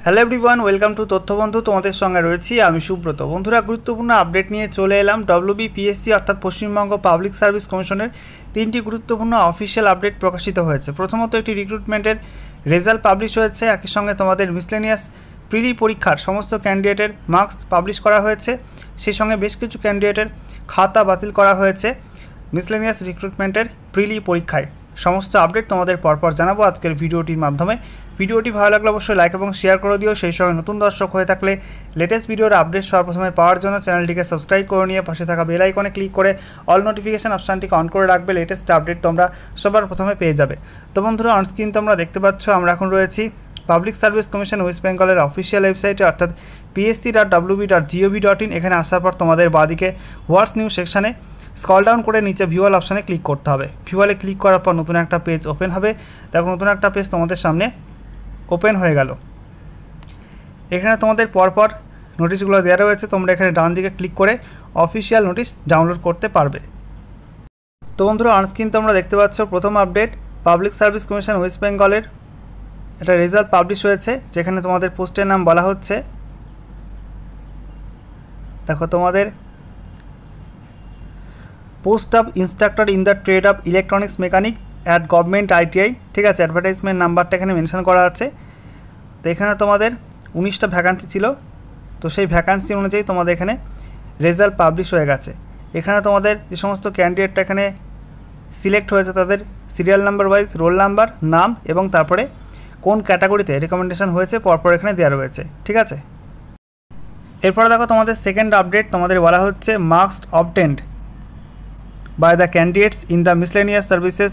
Hello everyone, welcome to Tathyabandhu. তোমাদের সঙ্গে রয়েছি আমি সুব্রত। বন্ধুরা, গুরুত্বপূর্ণ আপডেট নিয়ে চলে এলাম। ডব্লিউবিপিএসসি অর্থাৎ পশ্চিমবঙ্গ পাবলিক সার্ভিস কমিশনের তিনটি গুরুত্বপূর্ণ অফিসিয়াল আপডেট প্রকাশিত হয়েছে। প্রথমত একটি রিক্রুটমেন্টের রেজাল্ট পাবলিশ হয়েছে, একই সঙ্গে তোমাদের মিসলেনিয়াস প্রিলি পরীক্ষার সমস্ত ক্যান্ডিডেটের মার্কস পাবলিশ করা হয়েছে। সেই সঙ্গে বেশ কিছু ক্যান্ডিডেটের খাতা বাতিল করা হয়েছে মিসলেনিয়াস রিক্রুটমেন্টের প্রিলি পরীক্ষায়। সমস্ত আপডেট তোমাদের পরপর জানাবো আজকের ভিডিওটির মাধ্যমে। ভিডিওটি ভালো লাগলে অবশ্যই লাইক এবং শেয়ার করে দিও। সেই সঙ্গে নতুন দর্শক হয়ে থাকলে লেটেস্ট ভিডিওর আপডেট সর্বপ্রথমে পাওয়ার জন্য চ্যানেলটিকে সাবস্ক্রাইব করে নিয়ে পাশে থাকা বেল আইকনে ক্লিক করে অল নোটিফিকেশন অপশানটিকে অন করে রাখবে। লেটেস্ট আপডেট তোমরা সবার প্রথমে পেয়ে যাবে। তো বন্ধুরা, অনস্ক্রিন তোমরা দেখতে পাচ্ছ আমরা এখন রয়েছি পাবলিক সার্ভিস কমিশন ওয়েস্ট বেঙ্গলের অফিসিয়াল ওয়েবসাইটে অর্থাৎ psc.wb.gov.in। এখানে আসার পর তোমাদের বাঁদিকে হোয়াটস নিউজ সেকশানে স্ক্রল ডাউন করে নিচে ভিউয়াল অপশানে ক্লিক করতে হবে। ভিউয়ালে ক্লিক করার পর নতুন একটা পেজ ওপেন হবে। দেখো, নতুন একটা পেজ তোমাদের সামনে ওপেন হয়ে গেল। এখানে তোমাদের পরপর নোটিশগুলো দেওয়া রয়েছে। তোমরা এখানে ডান দিকে ক্লিক করে অফিসিয়াল নোটিশ ডাউনলোড করতে পারবে। তো বন্ধুরা, অনস্ক্রিন তোমরা দেখতে পাচ্ছ প্রথম update public service commission West বেঙ্গলের একটা রেজাল্ট পাবলিশ হয়েছে, যেখানে তোমাদের পোস্টের নাম বলা হচ্ছে, দেখো তোমাদের post of instructor in the trade of electronics mechanic at government ITI. ঠিক আছে, অ্যাডভার্টাইজমেন্ট নাম্বারটা এখানে মেনশন করা আছে। তো এখানে তোমাদের 19টা ভ্যাকান্সি ছিল। তো সেই ভ্যাকান্সি অনুযায়ী তোমাদের এখানে রেজাল্ট পাবলিশ হয়ে গেছে। এখানে তোমাদের যে সমস্ত ক্যান্ডিডেটটা এখানে সিলেক্ট হয়েছে তাদের serial number wise roll number, নাম এবং তারপরে কোন ক্যাটাগরিতে রেকমেন্ডেশন হয়েছে পরপর এখানে দেওয়া রয়েছে। ঠিক আছে, এরপরে দেখো তোমাদের সেকেন্ড আপডেট তোমাদের বলা হচ্ছে marks obtained by the candidates in the miscellaneous services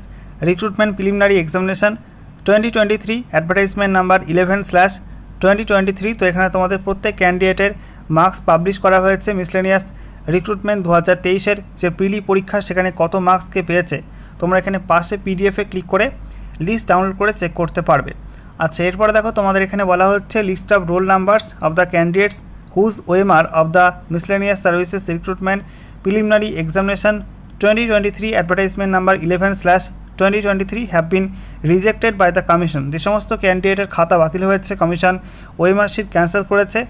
recruitment preliminary examination 2023 advertisement number 11/2023। তো এখানে তোমাদের প্রত্যেক ক্যান্ডিডেটের মার্কস পাবলিশ করা হয়েছে। মিসলেনিয়াস রিক্রুটমেন্ট 2023-এর যে প্রিলি পরীক্ষা সেখানে কত মার্কসকে পেয়েছে তোমরা এখানে পাশে পিডিএফে ক্লিক করে লিস্ট ডাউনলোড করে চেক করতে পারবে। আচ্ছা, এরপরে দেখো তোমাদের এখানে বলা হচ্ছে list of roll numbers of the candidates whose OMR of the miscellaneous services recruitment preliminary examination 2023 advertisement number 11/2023 have been rejected by the commission। যে সমস্ত ক্যান্ডিডেটের খাতা বাতিল হয়েছে, কমিশন ওএমআর শিট ক্যান্সেল করেছে,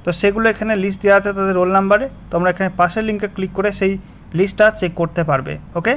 তো সেগুলো এখানে লিস্ট দেওয়া আছে তাদের রোল নাম্বারে। তোমরা এখানে পাশের লিঙ্কে ক্লিক করে সেই লিস্টটা চেক করতে পারবে। ওকে।